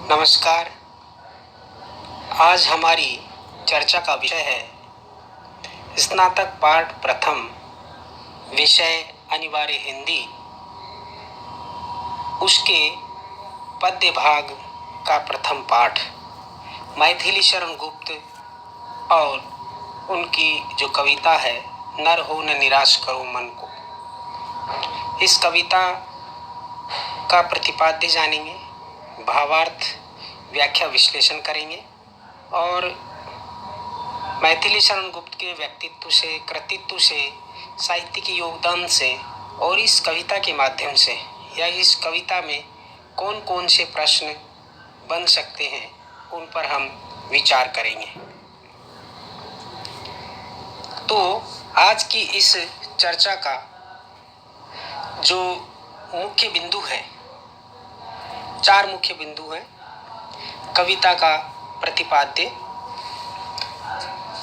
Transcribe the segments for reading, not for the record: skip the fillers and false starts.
नमस्कार। आज हमारी चर्चा का विषय है स्नातक पाठ प्रथम, विषय अनिवार्य हिंदी, उसके पद्य भाग का प्रथम पाठ मैथिली शरण गुप्त और उनकी जो कविता है नर हो न निराश करो मन को। इस कविता का प्रतिपाद्य जानेंगे, भावार्थ, व्याख्या, विश्लेषण करेंगे और मैथिली शरण गुप्त के व्यक्तित्व से, कृतित्व से, साहित्यिक योगदान से और इस कविता के माध्यम से या इस कविता में कौन कौन से प्रश्न बन सकते हैं उन पर हम विचार करेंगे। तो आज की इस चर्चा का जो मुख्य बिंदु है, 4 मुख्य बिंदु हैं। कविता का प्रतिपाद्य।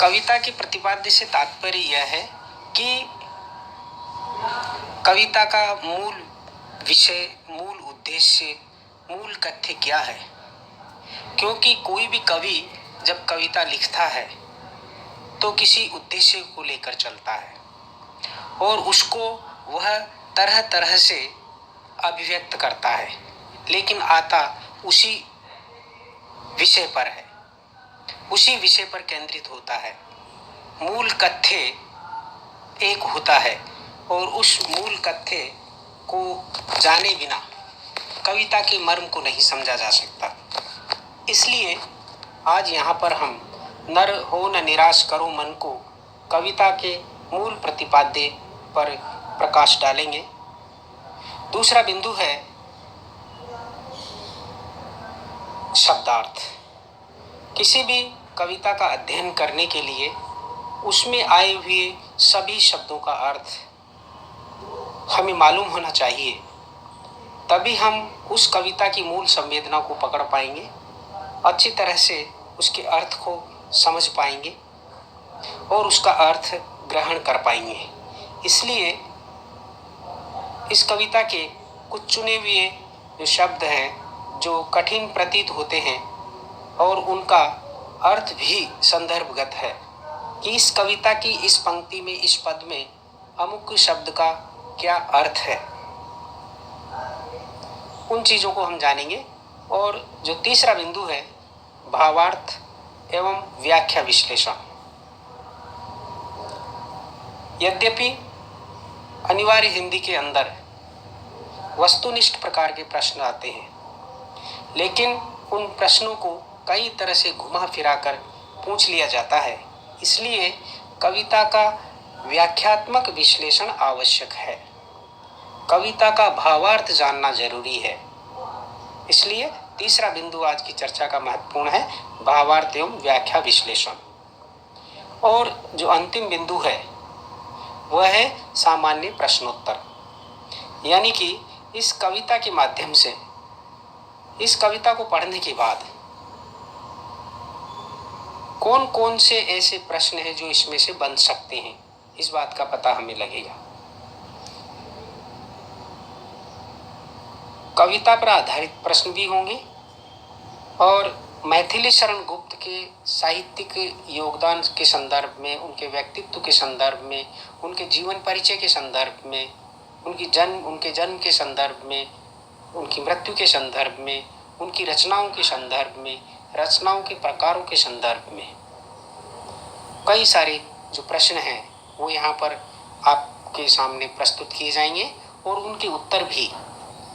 कविता के प्रतिपाद्य से तात्पर्य यह है कि कविता का मूल विषय, मूल उद्देश्य, मूल कथ्य क्या है। क्योंकि कोई भी कवि जब कविता लिखता है तो किसी उद्देश्य को लेकर चलता है और उसको वह तरह तरह से अभिव्यक्त करता है, लेकिन आता उसी विषय पर है, उसी विषय पर केंद्रित होता है। मूल कथ्य एक होता है और उस मूल कथ्य को जाने बिना कविता के मर्म को नहीं समझा जा सकता। इसलिए आज यहाँ पर हम नर हो न निराश करो मन को कविता के मूल प्रतिपाद्य पर प्रकाश डालेंगे। दूसरा बिंदु है शब्दार्थ। किसी भी कविता का अध्ययन करने के लिए उसमें आए हुए सभी शब्दों का अर्थ हमें मालूम होना चाहिए, तभी हम उस कविता की मूल संवेदना को पकड़ पाएंगे, अच्छी तरह से उसके अर्थ को समझ पाएंगे और उसका अर्थ ग्रहण कर पाएंगे। इसलिए इस कविता के कुछ चुने हुए जो शब्द हैं जो कठिन प्रतीत होते हैं और उनका अर्थ भी संदर्भगत है कि इस कविता की इस पंक्ति में, इस पद में अमुक शब्द का क्या अर्थ है, उन चीज़ों को हम जानेंगे। और जो तीसरा बिंदु है भावार्थ एवं व्याख्या विश्लेषण। यद्यपि अनिवार्य हिंदी के अंदर वस्तुनिष्ठ प्रकार के प्रश्न आते हैं, लेकिन उन प्रश्नों को कई तरह से घुमा फिरा कर पूछ लिया जाता है। इसलिए कविता का व्याख्यात्मक विश्लेषण आवश्यक है, कविता का भावार्थ जानना जरूरी है। इसलिए तीसरा बिंदु आज की चर्चा का महत्वपूर्ण है, भावार्थ एवं व्याख्या विश्लेषण। और जो अंतिम बिंदु है वह है सामान्य प्रश्नोत्तर, यानी कि इस कविता के माध्यम से, इस कविता को पढ़ने के बाद कौन कौन से ऐसे प्रश्न हैं जो इसमें से बन सकते हैं, इस बात का पता हमें लगेगा। कविता पर आधारित प्रश्न भी होंगे और मैथिली शरण गुप्त के साहित्यिक योगदान के संदर्भ में, उनके व्यक्तित्व के संदर्भ में, उनके जीवन परिचय के संदर्भ में, उनके जन्म के संदर्भ में, उनकी मृत्यु के संदर्भ में, उनकी रचनाओं के संदर्भ में, रचनाओं के प्रकारों के संदर्भ में कई सारे जो प्रश्न हैं वो यहाँ पर आपके सामने प्रस्तुत किए जाएंगे और उनके उत्तर भी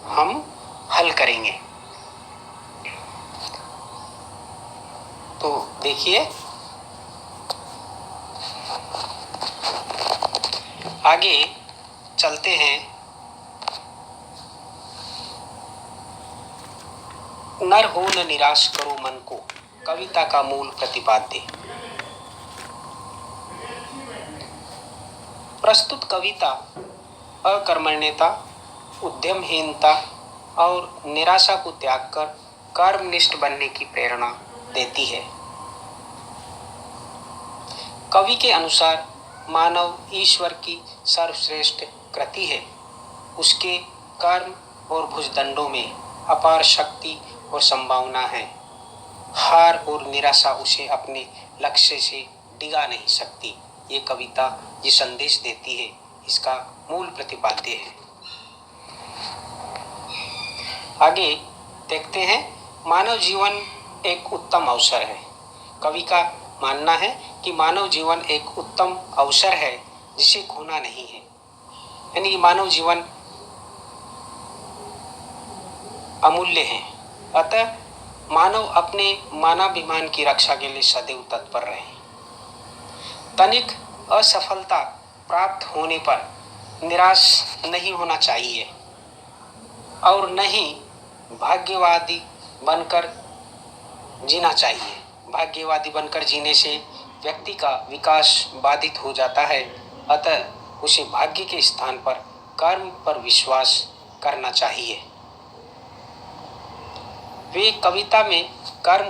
हम हल करेंगे। तो देखिए, आगे चलते हैं। नर हो न निराश करो मन को कविता का मूल प्रतिपाद्य। प्रस्तुत कविता अकर्मण्यता, उद्यमहीनता और निराशा को त्याग कर कर्मनिष्ठ बनने की प्रेरणा देती है। कवि के अनुसार मानव ईश्वर की सर्वश्रेष्ठ कृति है। उसके कर्म और भुजदंडों में अपार शक्ति और संभावना है। हार और निराशा उसे अपने लक्ष्य से डिगा नहीं सकती। ये कविता ये संदेश देती है, इसका मूल प्रतिपाद्य है। आगे देखते हैं, मानव जीवन एक उत्तम अवसर है। कवि का मानना है कि मानव जीवन एक उत्तम अवसर है जिसे खोना नहीं है। यानी कि मानव जीवन अमूल्य है, अतः मानव अपने मानवाभिमान की रक्षा के लिए सदैव तत्पर रहे। तनिक असफलता प्राप्त होने पर निराश नहीं होना चाहिए और न ही भाग्यवादी बनकर जीना चाहिए। भाग्यवादी बनकर जीने से व्यक्ति का विकास बाधित हो जाता है, अतः उसे भाग्य के स्थान पर कर्म पर विश्वास करना चाहिए। वे कविता में कर्म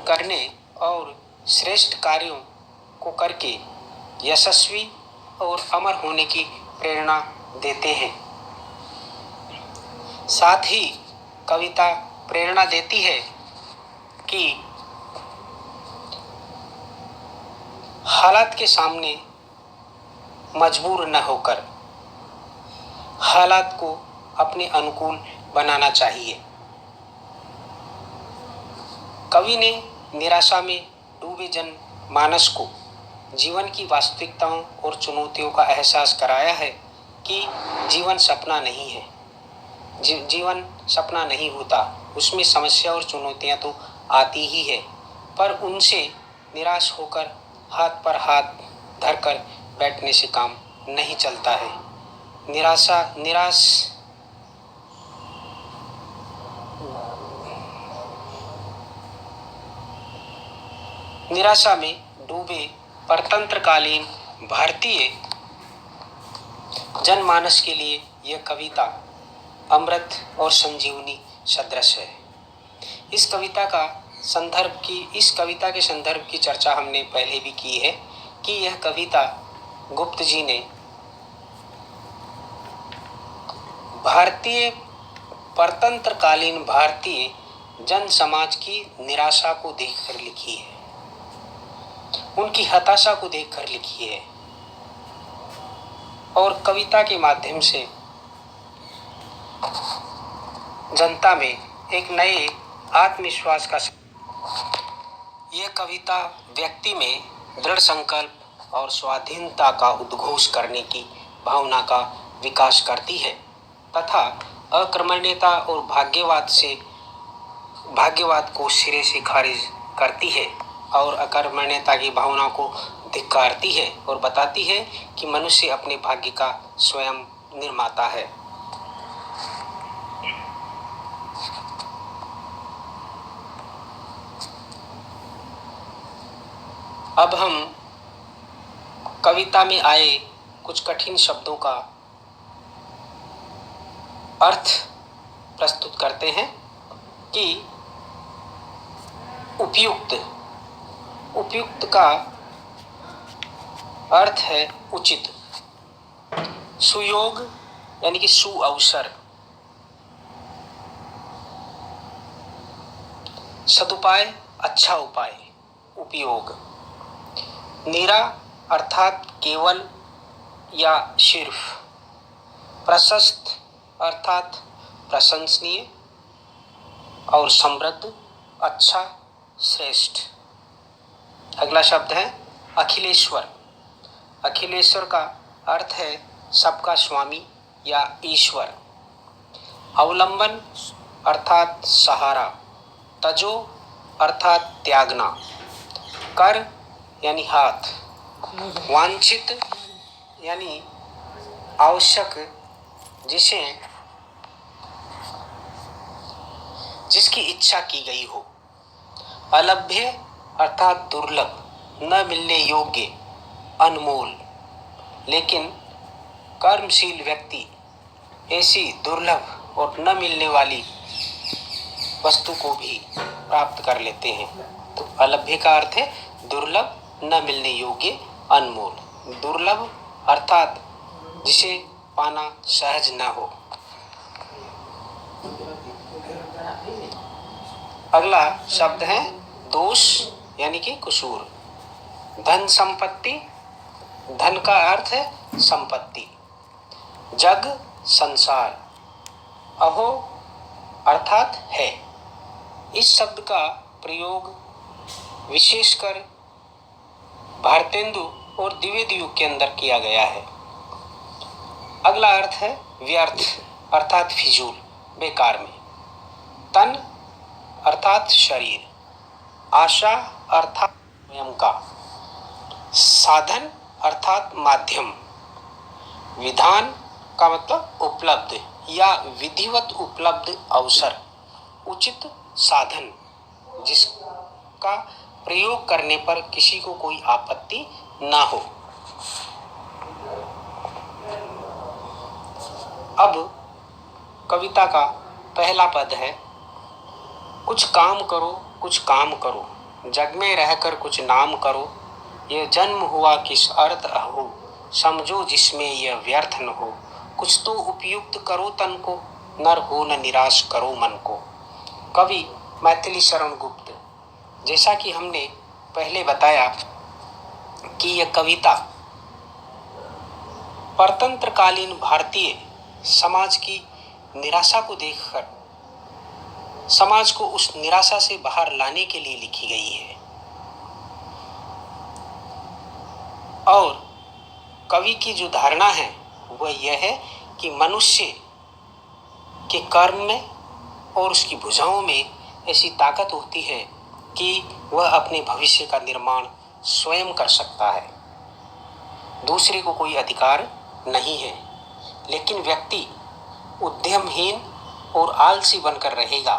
करने और श्रेष्ठ कार्यों को करके यशस्वी और अमर होने की प्रेरणा देते हैं। साथ ही कविता प्रेरणा देती है कि हालात के सामने मजबूर न होकर हालात को अपने अनुकूल बनाना चाहिए। कवि ने निराशा में डूबे जनमानस को जीवन की वास्तविकताओं और चुनौतियों का एहसास कराया है कि जीवन सपना नहीं है। जीवन सपना नहीं होता, उसमें समस्या और चुनौतियां तो आती ही है, पर उनसे निराश होकर हाथ पर हाथ धरकर बैठने से काम नहीं चलता है। निराशा में डूबे परतंत्रकालीन भारतीय जनमानस के लिए यह कविता अमृत और संजीवनी सदृश है। इस कविता के संदर्भ की चर्चा हमने पहले भी की है कि यह कविता गुप्त जी ने परतंत्रकालीन भारतीय जन समाज की निराशा को देखकर लिखी है, उनकी हताशा को देखकर लिखी है और कविता के माध्यम से जनता में एक नए आत्मविश्वास का यह कविता व्यक्ति में दृढ़ संकल्प और स्वाधीनता का उद्घोष करने की भावना का विकास करती है तथा अकर्मण्यता और भाग्यवाद को सिरे से खारिज करती है और अकर्मण्यता की भावना को धिक्कारती है और बताती है कि मनुष्य अपने भाग्य का स्वयं निर्माता है। अब हम कविता में आए कुछ कठिन शब्दों का अर्थ प्रस्तुत करते हैं कि उपयुक्त का अर्थ है उचित, सुयोग यानी कि सुअवसर, सदुपाय अच्छा उपाय, उपयोग, निरा अर्थात केवल या सिर्फ, प्रशस्त अर्थात प्रशंसनीय और समृद्ध अच्छा श्रेष्ठ। अगला शब्द है अखिलेश्वर। अखिलेश्वर का अर्थ है सबका स्वामी या ईश्वर। अवलंबन अर्थात सहारा, तजो अर्थात त्यागना, कर यानी हाथ, वांछित यानी आवश्यक जिसकी इच्छा की गई हो। अलभ्य अर्थात दुर्लभ, न मिलने योग्य, अनमोल। लेकिन कर्मशील व्यक्ति ऐसी दुर्लभ और न मिलने वाली वस्तु को भी प्राप्त कर लेते हैं। तो अलभ्य का अर्थ है दुर्लभ, न मिलने योग्य, अनमोल। दुर्लभ अर्थात जिसे पाना सहज न हो। अगला शब्द है दोष यानी कि कसूर। धन संपत्ति, धन का अर्थ है संपत्ति। जग संसार, अहो अर्थात है। इस शब्द का प्रयोग विशेषकर भारतेंदु और द्विवेद युग के अंदर किया गया है। अगला अर्थ है व्यर्थ अर्थात फिजूल, बेकार में। तन अर्थात शरीर, आशा अर्थात स्वयं का, साधन अर्थात माध्यम, विधान का मतलब उपलब्ध या विधिवत उपलब्ध अवसर, उचित साधन जिसका प्रयोग करने पर किसी को कोई आपत्ति ना हो। अब कविता का पहला पद है, कुछ काम करो कुछ काम करो, जग में रहकर कुछ नाम करो, यह जन्म हुआ किस अर्थ हो, समझो जिसमें यह व्यर्थ न हो, कुछ तो उपयुक्त करो तन को, नर हो न निराश करो मन को। कवि मैथिली शरण गुप्त। जैसा कि हमने पहले बताया कि यह कविता परतंत्रकालीन भारतीय समाज की निराशा को देखकर समाज को उस निराशा से बाहर लाने के लिए लिखी गई है। और कवि की जो धारणा है वह यह है कि मनुष्य के कर्म में और उसकी भुजाओं में ऐसी ताकत होती है कि वह अपने भविष्य का निर्माण स्वयं कर सकता है, दूसरे को कोई अधिकार नहीं है। लेकिन व्यक्ति उद्यमहीन और आलसी बनकर रहेगा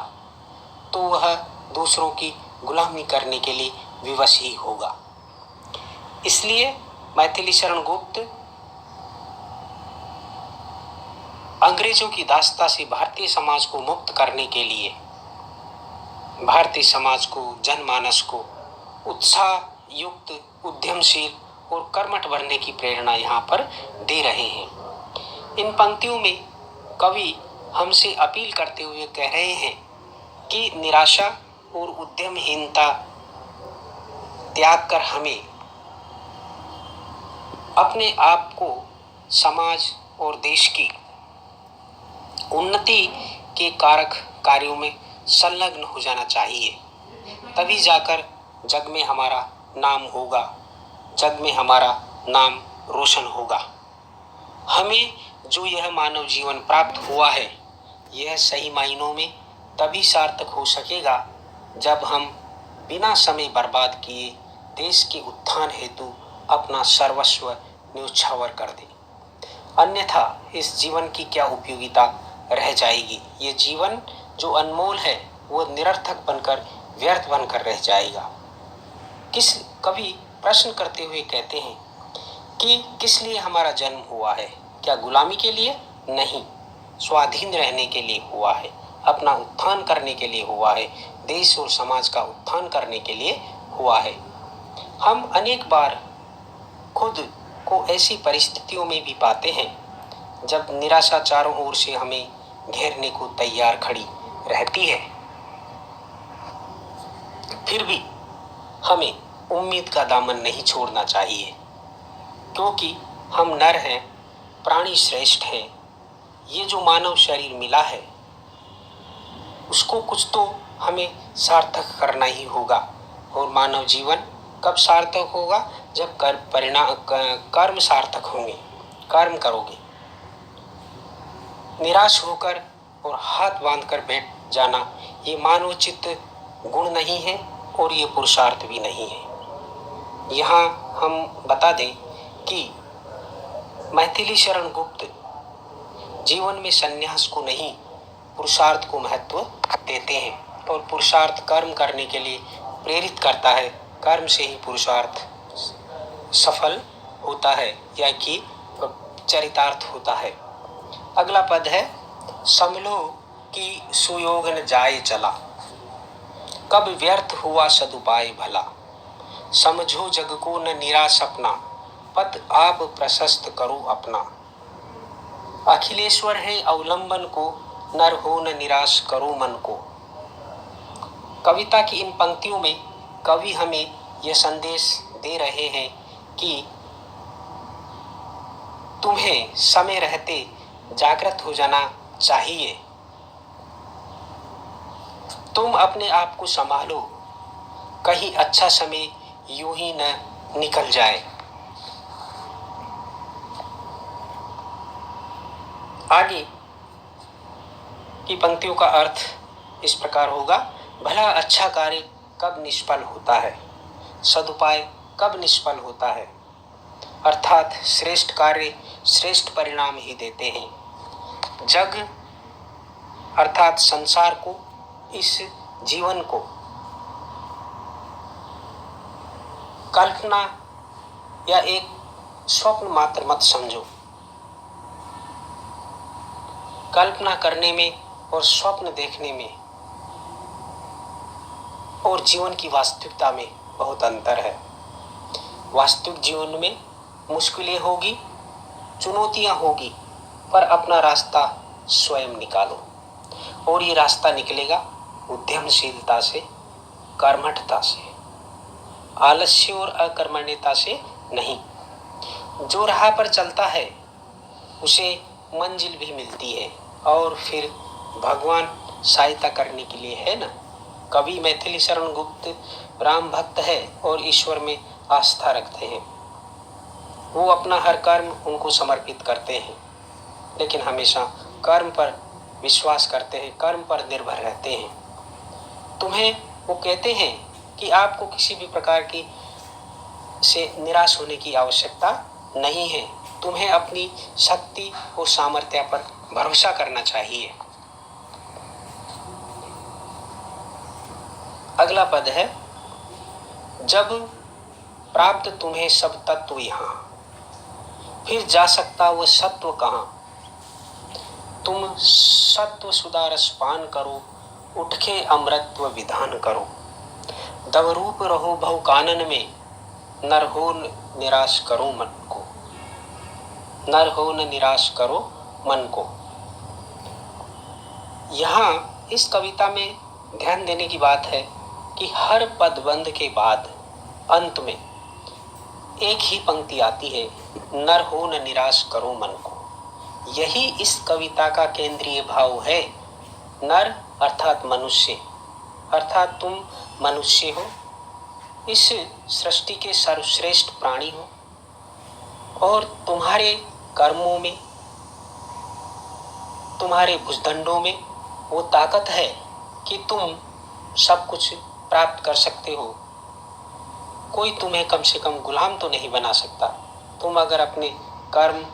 तो वह दूसरों की गुलामी करने के लिए विवश ही होगा। इसलिए मैथिली शरण गुप्त अंग्रेजों की दासता से भारतीय समाज को मुक्त करने के लिए भारतीय समाज को, जनमानस को उत्साह युक्त, उद्यमशील और कर्मठ बनने की प्रेरणा यहाँ पर दे रहे हैं। इन पंक्तियों में कवि हमसे अपील करते हुए कह रहे हैं कि निराशा और उद्यमहीनता त्याग कर हमें अपने आप को समाज और देश की उन्नति के कारक कार्यों में संलग्न हो जाना चाहिए। तभी जाकर जग में हमारा नाम होगा, जग में हमारा नाम रोशन होगा। हमें जो यह मानव जीवन प्राप्त हुआ है यह सही मायनों में तभी सार्थक हो सकेगा जब हम बिना समय बर्बाद किए देश के उत्थान हेतु अपना सर्वस्व न्योछावर कर दें। अन्यथा इस जीवन की क्या उपयोगिता रह जाएगी। ये जीवन जो अनमोल है वो निरर्थक बनकर, व्यर्थ बनकर रह जाएगा। कवि प्रश्न करते हुए कहते हैं कि किस लिए हमारा जन्म हुआ है? क्या गुलामी के लिए? नहीं, स्वाधीन रहने के लिए हुआ है, अपना उत्थान करने के लिए हुआ है, देश और समाज का उत्थान करने के लिए हुआ है। हम अनेक बार खुद को ऐसी परिस्थितियों में भी पाते हैं जब निराशा चारों ओर से हमें घेरने को तैयार खड़ी रहती है, फिर भी हमें उम्मीद का दामन नहीं छोड़ना चाहिए, क्योंकि हम नर हैं, प्राणी श्रेष्ठ हैं। ये जो मानव शरीर मिला है उसको कुछ तो हमें सार्थक करना ही होगा। और मानव जीवन कब सार्थक होगा? जब कर्म सार्थक होंगे, कर्म करोगे। निराश होकर और हाथ बांधकर बैठ जाना ये मानवोचित गुण नहीं है और ये पुरुषार्थ भी नहीं है। यहाँ हम बता दें कि मैथिली शरण गुप्त जीवन में संन्यास को नहीं, पुरुषार्थ को महत्व देते हैं और पुरुषार्थ कर्म करने के लिए प्रेरित करता है। कर्म से ही पुरुषार्थ सफल होता है या कि चरितार्थ होता है। अगला पद है, समलो कि सुयोग न जाए चला, कब व्यर्थ हुआ सदुपाय भला, समझो जग को न निराश अपना, पद आप प्रशस्त करो अपना। अखिलेश्वर है अवलंबन को नर हो न निराश करो मन को। कविता की इन पंक्तियों में कवि हमें यह संदेश दे रहे हैं कि तुम्हें समय रहते जागृत हो जाना चाहिए। तुम अपने आप को संभालो, कहीं अच्छा समय यूं ही न निकल जाए। आगे की पंक्तियों का अर्थ इस प्रकार होगा। भला अच्छा कार्य कब निष्फल होता है, सदुपाय कब निष्फल होता है। अर्थात श्रेष्ठ कार्य श्रेष्ठ परिणाम ही देते हैं। जग अर्थात संसार को, इस जीवन को कल्पना या एक स्वप्न मात्र मत समझो। कल्पना करने में और स्वप्न देखने में और जीवन की वास्तविकता में बहुत अंतर है। वास्तविक जीवन में मुश्किलें होगी, चुनौतियां होगी, पर अपना रास्ता स्वयं निकालो। और ये रास्ता निकलेगा उद्यमशीलता से, कर्मठता से, आलस्य और अकर्मण्यता से नहीं। जो राह पर चलता है उसे मंजिल भी मिलती है और फिर भगवान सहायता करने के लिए है ना। कवि मैथिली शरण गुप्त राम भक्त है और ईश्वर में आस्था रखते हैं। वो अपना हर कर्म उनको समर्पित करते हैं, लेकिन हमेशा कर्म पर विश्वास करते हैं, कर्म पर निर्भर रहते हैं। तुम्हें वो कहते हैं कि आपको किसी भी प्रकार की से निराश होने की आवश्यकता नहीं है। तुम्हें अपनी शक्ति और सामर्थ्य पर भरोसा करना चाहिए। अगला पद है, जब प्राप्त तुम्हें सब तत्व यहाँ, फिर जा सकता वह सत्व कहाँ। तुम सत्व सुधा रस पान करो, उठके अमृतत्व विधान करो। दवरूप रहो भव कानन में, नर हो निराश करो मन को। नर हो न निराश करो मन को। यहाँ इस कविता में ध्यान देने की बात है कि हर पदबंध के बाद अंत में एक ही पंक्ति आती है, नर हो न निराश करो मन को। यही इस कविता का केंद्रीय भाव है। नर अर्थात मनुष्य, अर्थात तुम मनुष्य हो, इस सृष्टि के सर्वश्रेष्ठ प्राणी हो और तुम्हारे कर्मों में, तुम्हारे भुजदंडों में वो ताकत है कि तुम सब कुछ प्राप्त कर सकते हो। कोई तुम्हें कम से कम गुलाम तो नहीं बना सकता, तुम अगर अपने कर्म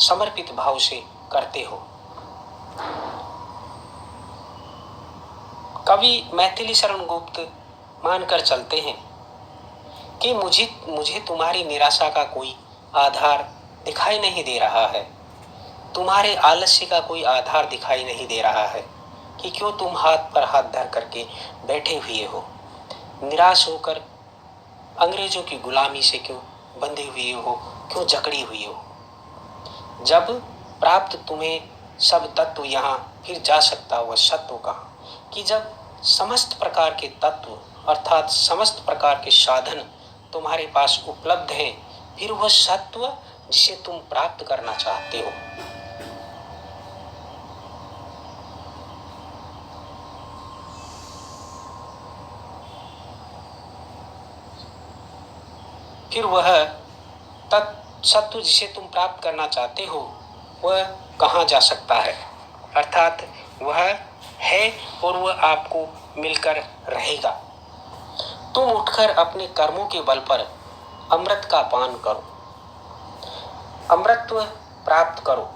समर्पित भाव से करते हो। कवि मैथिली शरण गुप्त मानकर चलते हैं कि मुझे तुम्हारी निराशा का कोई आधार दिखाई नहीं दे रहा है, तुम्हारे आलस्य का कोई आधार दिखाई नहीं दे रहा है कि क्यों तुम हाथ पर हाथ धर करके बैठे हुए हो, निराश होकर अंग्रेजों की गुलामी से क्यों बंधे हुए हो, क्यों जकड़ी हुई हो। जब प्राप्त तुम्हें सब तत्व यहाँ, फिर जा सकता वह सत्व कहाँ। कि जब समस्त प्रकार के तत्व अर्थात समस्त प्रकार के साधन तुम्हारे पास उपलब्ध हैं, फिर वह सत्व जिसे तुम प्राप्त करना चाहते हो, फिर वह सत्व जिसे तुम प्राप्त करना चाहते हो वह कहाँ जा सकता है। अर्थात वह है और वह आपको मिलकर रहेगा। तुम उठकर अपने कर्मों के बल पर अमृत का पान करो, अमृतत्व प्राप्त करो।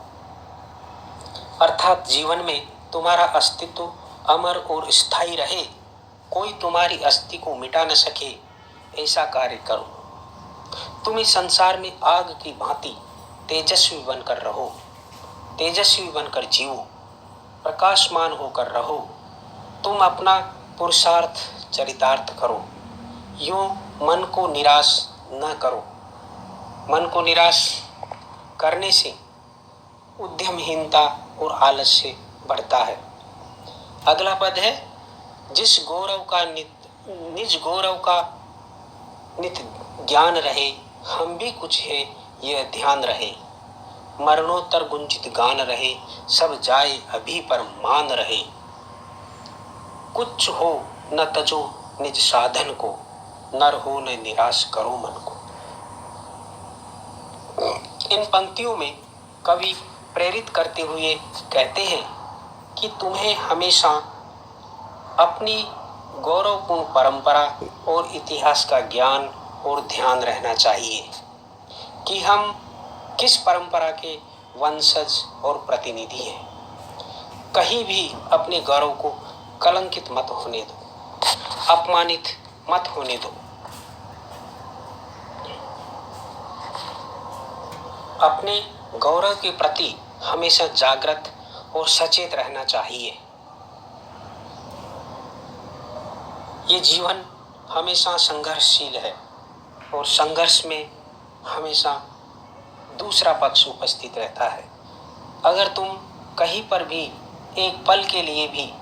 अर्थात जीवन में तुम्हारा अस्तित्व अमर और स्थायी रहे, कोई तुम्हारी अस्थि को मिटा न सके, ऐसा कार्य करो। तुम इस संसार में आग की भांति तेजस्वी बनकर रहो, तेजस्वी बनकर जियो, प्रकाशमान होकर रहो। तुम अपना पुरुषार्थ चरितार्थ करो, यूं मन को निराश न करो। मन को निराश करने से उद्यमहीनता और आलस्य बढ़ता है। अगला पद है, जिस गौरव का निज गौरव का नित ज्ञान रहे, हम भी कुछ है यह ध्यान रहे। मरणोत्तर गुंजित गान रहे, सब जाए अभी पर मान रहे। कुछ हो न तजो निज साधन को, नर हो न निराश करो मन को। इन पंक्तियों में कवि प्रेरित करते हुए कहते हैं कि तुम्हें हमेशा अपनी गौरवपूर्ण परंपरा और इतिहास का ज्ञान और ध्यान रहना चाहिए कि हम किस परंपरा के वंशज और प्रतिनिधि हैं। कहीं भी अपने गौरव को कलंकित मत होने दो, अपमानित मत होने दो। अपने गौरव के प्रति हमेशा जागृत और सचेत रहना चाहिए। ये जीवन हमेशा संघर्षशील है और संघर्ष में हमेशा दूसरा पक्ष उपस्थित रहता है। अगर तुम कहीं पर भी एक पल के लिए भी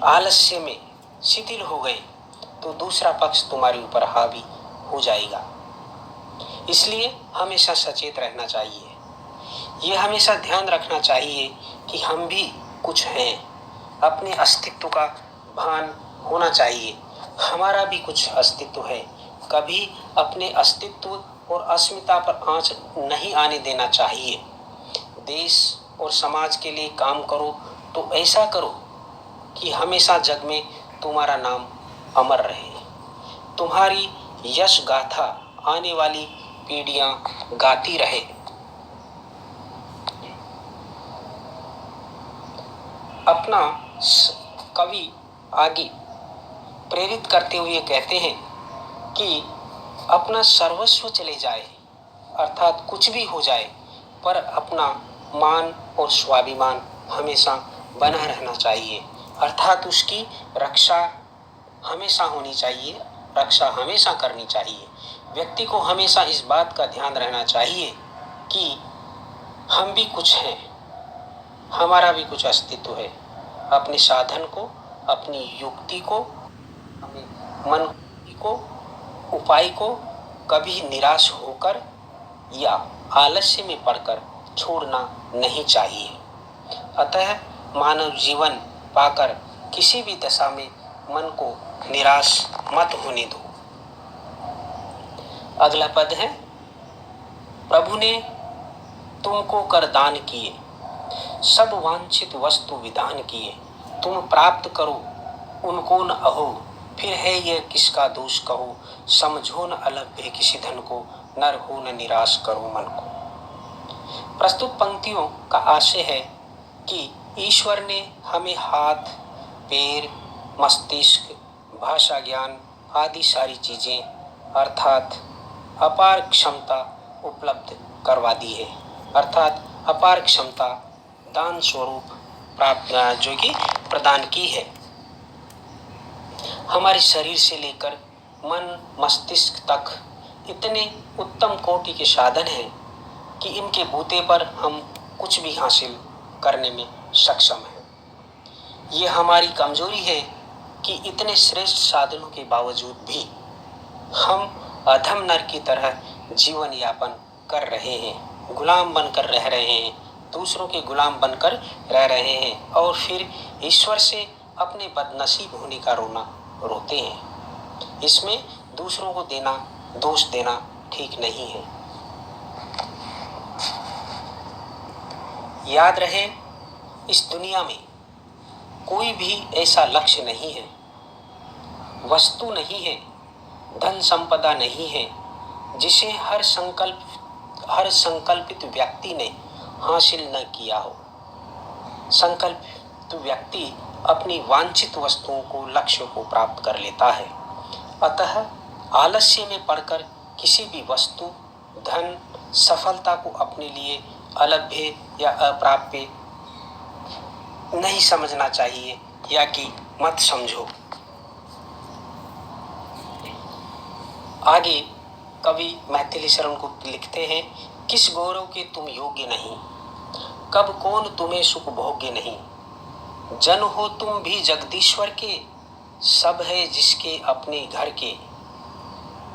आलस्य में शिथिल हो गए तो दूसरा पक्ष तुम्हारे ऊपर हावी हो जाएगा। इसलिए हमेशा सचेत रहना चाहिए। यह हमेशा ध्यान रखना चाहिए कि हम भी कुछ हैं। अपने अस्तित्व का भान होना चाहिए, हमारा भी कुछ अस्तित्व है। कभी अपने अस्तित्व और अस्मिता पर आंच नहीं आने देना चाहिए। देश और समाज के लिए काम करो तो ऐसा करो कि हमेशा जग में तुम्हारा नाम अमर रहे, तुम्हारी यश गाथा आने वाली पीढ़ियां गाती रहे। अपना कवि आगे प्रेरित करते हुए कहते हैं कि अपना सर्वस्व चले जाए, अर्थात कुछ भी हो जाए, पर अपना मान और स्वाभिमान हमेशा बना रहना चाहिए। अर्थात उसकी रक्षा हमेशा होनी चाहिए, रक्षा हमेशा करनी चाहिए। व्यक्ति को हमेशा इस बात का ध्यान रहना चाहिए कि हम भी कुछ हैं, हमारा भी कुछ अस्तित्व है। अपने साधन को, अपनी युक्ति को, अपने मन को, उपाय को कभी निराश होकर या आलस्य में पड़कर छोड़ना नहीं चाहिए। अतः मानव जीवन पाकर किसी भी दशा में मन को निराश मत होने दो। अगला पद है, प्रभु ने तुमको कर दान किए, सब वांछित वस्तु विधान किए। तुम प्राप्त करो उनको न अहो, फिर है यह किसका दोष कहो। समझो न अलभ्य किसी धन को, नर हो न निराश करो मन को। प्रस्तुत पंक्तियों का आशय है कि ईश्वर ने हमें हाथ, पैर, मस्तिष्क, भाषा ज्ञान आदि सारी चीजें अर्थात अपार क्षमता उपलब्ध करवा दी है। अर्थात अपार क्षमता दान स्वरूप प्राप्त जो कि प्रदान की है। हमारे शरीर से लेकर मन मस्तिष्क तक इतने उत्तम कोटि के साधन हैं कि इनके बूते पर हम कुछ भी हासिल करने में सक्षम हैं। ये हमारी कमजोरी है कि इतने श्रेष्ठ साधनों के बावजूद भी हम अधम नर की तरह जीवन यापन कर रहे हैं, गुलाम बनकर रह रहे हैं, दूसरों के गुलाम बनकर रह रहे हैं और फिर ईश्वर से अपने बदनसीब होने का रोना रोते हैं। इसमें दूसरों को दोष देना ठीक नहीं है। याद रहे, इस दुनिया में कोई भी ऐसा लक्ष्य नहीं है, वस्तु नहीं है, धन संपदा नहीं है जिसे हर संकल्पित व्यक्ति ने हासिल न किया हो। संकल्पित व्यक्ति अपनी वांछित वस्तुओं को, लक्ष्यों को प्राप्त कर लेता है। अतः आलस्य में पड़कर किसी भी वस्तु, धन, सफलता को अपने लिए अलभ्य या अप्राप्य नहीं समझना चाहिए या कि मत समझो। आगे कवि मैथिली शरण को लिखते हैं, किस गौरव के तुम योग्य नहीं, कब कौन तुम्हें सुख भोग्य नहीं। जन हो तुम भी जगदीश्वर के, सब है जिसके अपने घर के,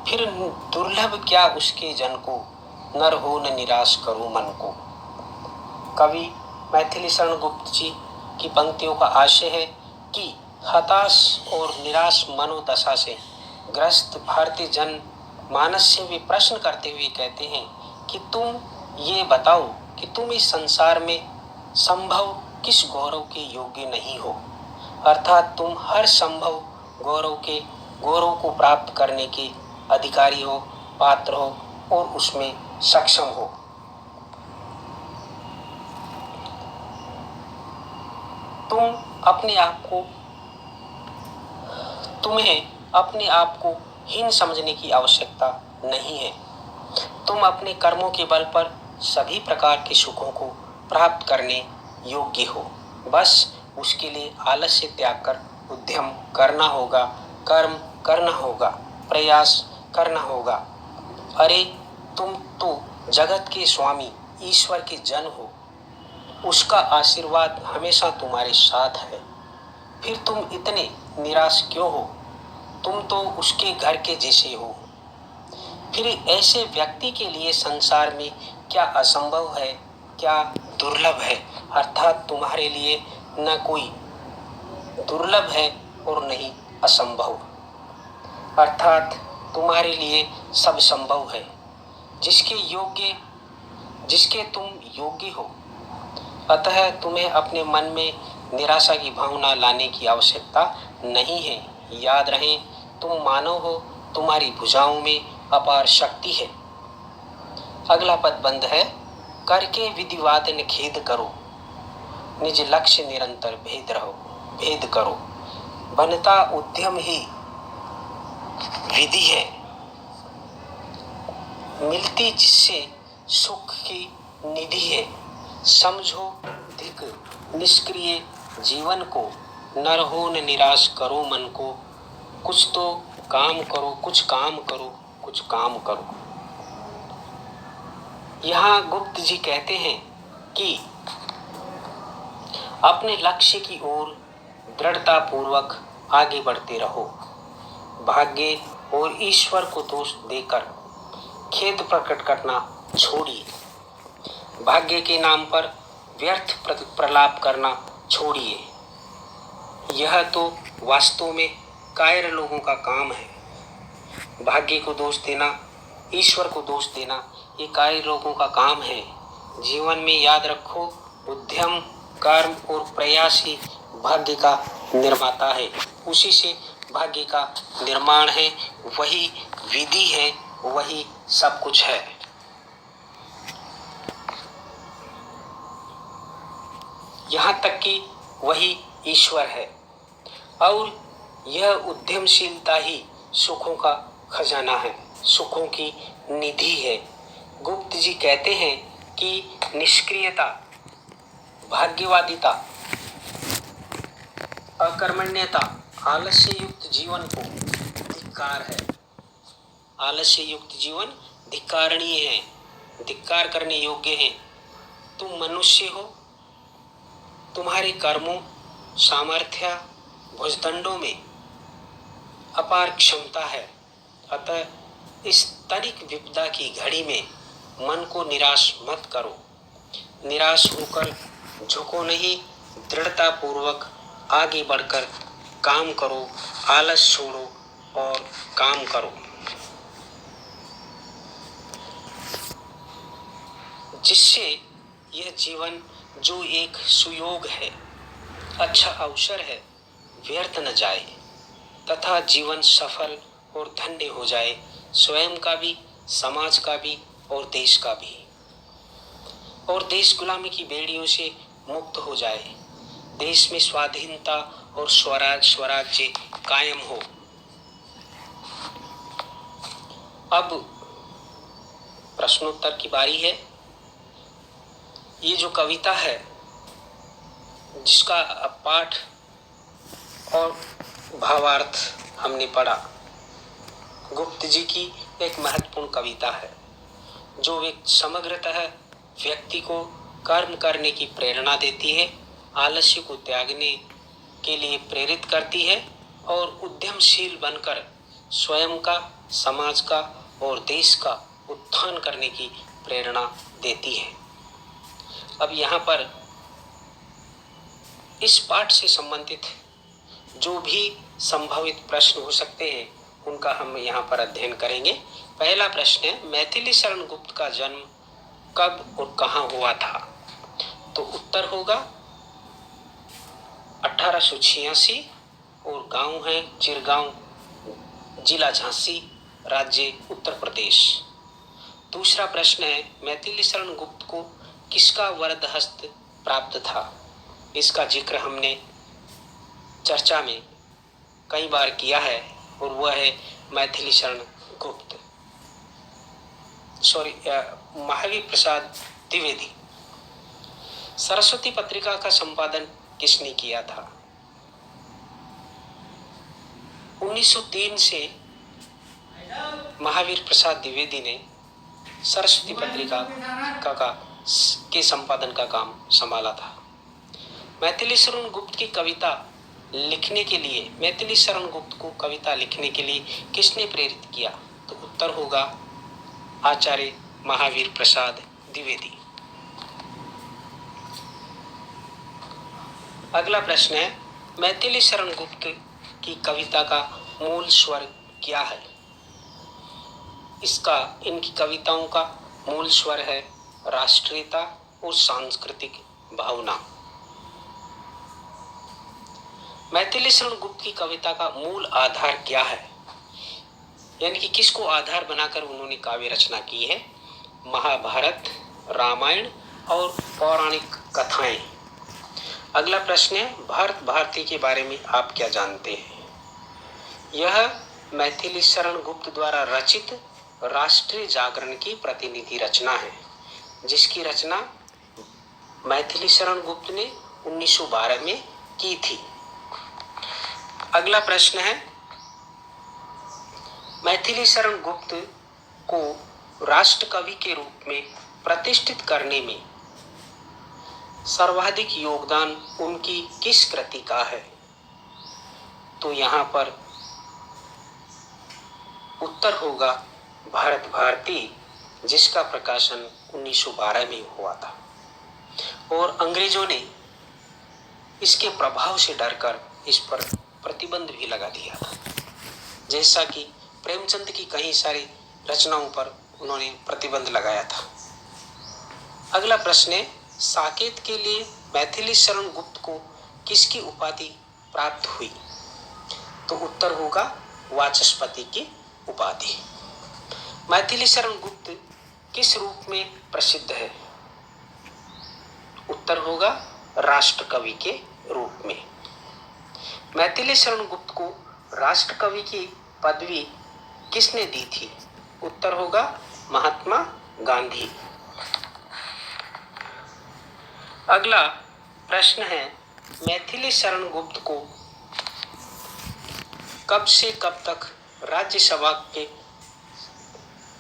फिर दुर्लभ क्या उसके जन को, नर हो न निराश करो मन को। कवि मैथिली शरण गुप्त जी की पंक्तियों का आशय है कि हताश और निराश मनोदशा से ग्रस्त भारतीय जन मानस से वे प्रश्न करते हुए कहते हैं कि तुम ये बताओ कि तुम इस संसार में संभव किस गौरव के योग्य नहीं हो, अर्थात तुम हर संभव गौरव को प्राप्त करने के अधिकारी हो, पात्र हो और उसमें सक्षम हो। तुम्हें अपने आप को हीन समझने की आवश्यकता नहीं है। तुम अपने कर्मों के बल पर सभी प्रकार के सुखों को प्राप्त करने योग्य हो। बस उसके लिए आलस्य त्याग कर उद्यम करना होगा, कर्म करना होगा, प्रयास करना होगा। अरे तुम तो जगत के स्वामी ईश्वर के जन हो, उसका आशीर्वाद हमेशा तुम्हारे साथ है, फिर तुम इतने निराश क्यों हो? तुम तो उसके घर के जैसे हो। फिर ऐसे व्यक्ति के लिए संसार में क्या असंभव है, क्या दुर्लभ है, अर्थात तुम्हारे लिए न कोई दुर्लभ है और नहीं असंभव, अर्थात तुम्हारे लिए सब संभव है। जिसके तुम योग्य हो। अतः तुम्हें अपने मन में निराशा की भावना लाने की आवश्यकता नहीं है। याद रहे, तुम मानव हो, तुम्हारी भुजाओं में अपार शक्ति है। अगला पद बंद है, करके विधिवाद न खेद करो, निज लक्ष्य निरंतर भेद करो। बनता उद्यम ही विधि है, मिलती जिससे सुख की निधि है। समझो धिक निष्क्रिय जीवन को, न रहो न निराश करो मन को। कुछ तो काम करो, कुछ काम करो, कुछ काम करो। यहाँ गुप्त जी कहते हैं कि अपने लक्ष्य की ओर दृढ़ता पूर्वक आगे बढ़ते रहो। भाग्य और ईश्वर को दोष देकर खेद प्रकट करना छोड़िए। भाग्य के नाम पर व्यर्थ प्रलाप करना छोड़िए। यह तो वास्तव में कायर लोगों का काम है। भाग्य को दोष देना, ईश्वर को दोष देना, ये कायर लोगों का काम है। जीवन में याद रखो, उद्यम, कर्म और प्रयास ही भाग्य का निर्माता है। उसी से भाग्य का निर्माण है, वही विधि है, वही सब कुछ है। यहाँ तक कि वही ईश्वर है और यह उद्यमशीलता ही सुखों का खजाना है, सुखों की निधि है। गुप्त जी कहते हैं कि निष्क्रियता, भाग्यवादिता, अकर्मण्यता आलस्य युक्त जीवन को धिक्कार है। आलस्य युक्त जीवन धिक्कारणीय है, धिक्कार करने योग्य है। तुम मनुष्य हो, तुम्हारे कर्मों, सामर्थ्य, भुजदंडों में अपार क्षमता है। अतः इस तनिक विपदा की घड़ी में मन को निराश मत करो। निराश होकर झुको नहीं, दृढ़ता पूर्वक आगे बढ़कर काम करो, आलस छोड़ो और काम करो। जिससे यह जीवन जो एक सुयोग है, अच्छा अवसर है, व्यर्थ न जाए तथा जीवन सफल और धन्य हो जाए, स्वयं का भी, समाज का भी और देश का भी। और देश गुलामी की बेड़ियों से मुक्त हो जाए, देश में स्वाधीनता और स्वराज्य कायम हो। अब प्रश्नोत्तर की बारी है। ये जो कविता है, जिसका पाठ और भावार्थ हमने पढ़ा, गुप्त जी की एक महत्वपूर्ण कविता है जो समग्रतः व्यक्ति को कर्म करने की प्रेरणा देती है आलस्य को त्यागने के लिए प्रेरित करती है और उद्यमशील बनकर स्वयं का, समाज का और देश का उत्थान करने की प्रेरणा देती है। अब यहाँ पर इस पाठ से संबंधित जो भी संभावित प्रश्न हो सकते हैं उनका हम यहाँ पर अध्ययन करेंगे। पहला प्रश्न है, मैथिली शरण गुप्त का जन्म कब और कहाँ हुआ था? तो उत्तर होगा 1886 और गांव है चिरगांव, जिला झांसी, राज्य उत्तर प्रदेश। दूसरा प्रश्न है, मैथिली शरण गुप्त को किसका वरद हस्त प्राप्त था? इसका जिक्र हमने चर्चा में कई बार किया है और वह है मैथिली शरण गुप्त, महावीर प्रसाद द्विवेदी। सरस्वती पत्रिका का संपादन किसने किया था? 1903 से महावीर प्रसाद द्विवेदी ने सरस्वती पत्रिका के संपादन का काम संभाला था। मैथिली शरण गुप्त की कविता लिखने के लिए, मैथिली शरण गुप्त को कविता लिखने के लिए किसने प्रेरित किया? तो उत्तर होगा आचार्य महावीर प्रसाद द्विवेदी। अगला प्रश्न है, मैथिली शरण गुप्त की कविता का मूल स्वर क्या है? इनकी कविताओं का मूल स्वर है राष्ट्रीयता और सांस्कृतिक भावना। मैथिली शरण गुप्त की कविता का मूल आधार क्या है, यानी कि किसको आधार बनाकर उन्होंने काव्य रचना की है? महाभारत, रामायण और पौराणिक कथाएं। अगला प्रश्न है, भारत भारती के बारे में आप क्या जानते हैं? यह मैथिली शरण गुप्त द्वारा रचित राष्ट्रीय जागरण की प्रतिनिधि रचना है, जिसकी रचना मैथिली शरण गुप्त ने 1912 में की थी। अगला प्रश्न है, मैथिली शरण गुप्त को राष्ट्र कवि के रूप में प्रतिष्ठित करने में सर्वाधिक योगदान उनकी किस कृति का है? तो यहाँ पर उत्तर होगा भारत भारती, जिसका प्रकाशन 1912 में हुआ था और अंग्रेजों ने इसके प्रभाव से डरकर इस पर प्रतिबंध भी लगा दिया था, जैसा कि प्रेमचंद की कई सारी रचनाओं पर उन्होंने प्रतिबंध लगाया था। अगला प्रश्न है, साकेत के लिए मैथिली शरण गुप्त को किसकी उपाधि प्राप्त हुई? तो उत्तर होगा वाचस्पति की उपाधि। मैथिली शरण गुप्त किस रूप में प्रसिद्ध है? उत्तर होगा राष्ट्र कवि के रूप में। मैथिली शरण गुप्त को राष्ट्र कवि की पदवी किसने दी थी? उत्तर होगा महात्मा गांधी। अगला प्रश्न है, मैथिली शरण गुप्त को कब से कब तक राज्यसभा के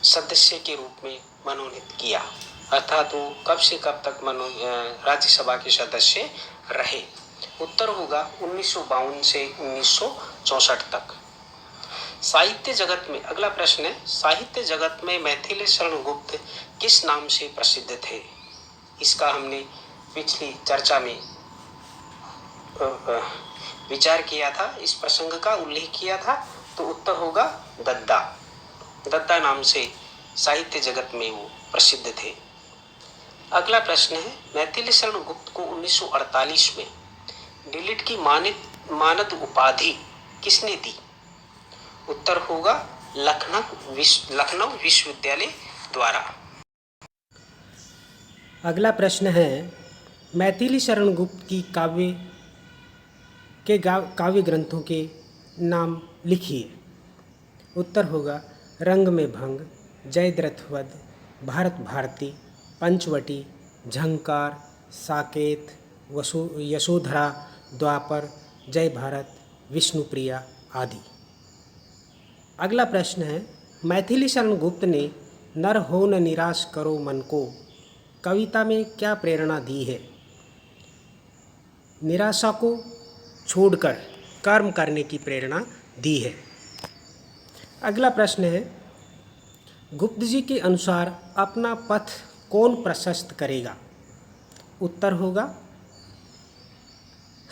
सदस्य के रूप में मनोनीत किया? अर्थात वो कब से कब तक राज्यसभा के सदस्य रहे? उत्तर होगा 1952 से 1964 तक। साहित्य जगत में, अगला प्रश्न है, साहित्य जगत में मैथिली शरण गुप्त किस नाम से प्रसिद्ध थे? इसका हमने पिछली चर्चा में विचार किया था, इस प्रसंग का उल्लेख किया था। तो उत्तर होगा दद्दा। दद्दा नाम से साहित्य जगत में वो प्रसिद्ध थे। अगला प्रश्न है, मैथिली शरण गुप्त को 1948 में डिलिट की मानद उपाधि किसने दी? उत्तर होगा लखनऊ विश्वविद्यालय द्वारा। अगला प्रश्न है, मैथिली शरण गुप्त की काव्य ग्रंथों के नाम लिखिए। उत्तर होगा रंग में भंग, जयद्रथ वध, भारत भारती, पंचवटी, झंकार, साकेत, यशोधरा, द्वापर, जय भारत, विष्णुप्रिया आदि। अगला प्रश्न है, मैथिली शरण गुप्त ने नर हो न निराश करो मन को कविता में क्या प्रेरणा दी है? निराशा को छोड़कर कर्म करने की प्रेरणा दी है। अगला प्रश्न है, गुप्त जी के अनुसार अपना पथ कौन प्रशस्त करेगा? उत्तर होगा,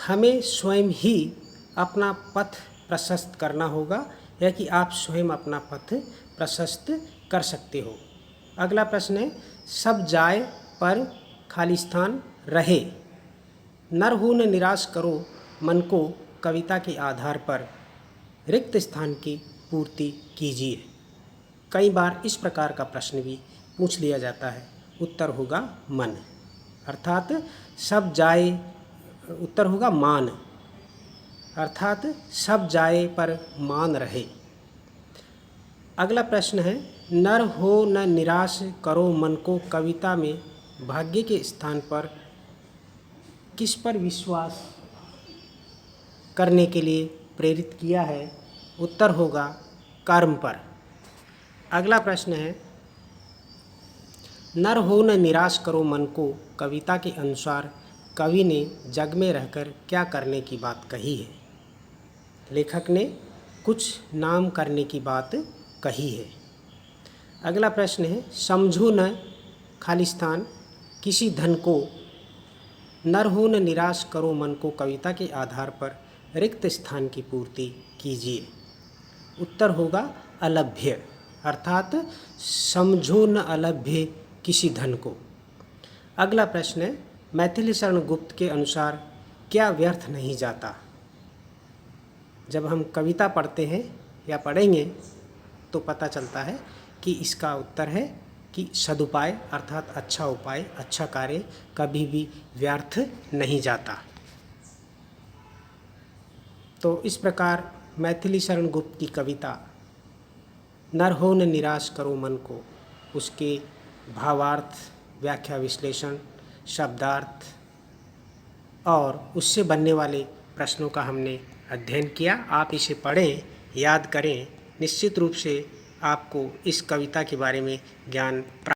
हमें स्वयं ही अपना पथ प्रशस्त करना होगा, या कि आप स्वयं अपना पथ प्रशस्त कर सकते हो। अगला प्रश्न है, सब जाए पर खाली स्थान रहे, नर हो न निराश करो मन को, कविता के आधार पर रिक्त स्थान की पूर्ति कीजिए। कई बार इस प्रकार का प्रश्न भी पूछ लिया जाता है। उत्तर होगा मन, अर्थात सब जाए, उत्तर होगा मान, अर्थात सब जाए पर मान रहे। अगला प्रश्न है, नर हो न निराश करो मन को, कविता में भाग्य के स्थान पर किस पर विश्वास करने के लिए प्रेरित किया है? उत्तर होगा कर्म पर। अगला प्रश्न है, नर हो न निराश करो मन को, कविता के अनुसार कवि ने जग में रहकर क्या करने की बात कही है? लेखक ने कुछ नाम करने की बात कही है। अगला प्रश्न है, समझो न खाली स्थान किसी धन को, नर हो न निराश करो मन को, कविता के आधार पर रिक्त स्थान की पूर्ति कीजिए। उत्तर होगा अलभ्य, अर्थात समझो न अलभ्य किसी धन को। अगला प्रश्न है, मैथिली शरण गुप्त के अनुसार क्या व्यर्थ नहीं जाता? जब हम कविता पढ़ते हैं या पढ़ेंगे तो पता चलता है कि इसका उत्तर है कि सदुपाय, अर्थात अच्छा उपाय, अच्छा कार्य कभी भी व्यर्थ नहीं जाता। तो इस प्रकार मैथिली शरण गुप्त की कविता नर हो न निराश करो मन को, उसके भावार्थ, व्याख्या विश्लेषण, शब्दार्थ और उससे बनने वाले प्रश्नों का हमने अध्ययन किया। आप इसे पढ़ें, याद करें, निश्चित रूप से आपको इस कविता के बारे में ज्ञान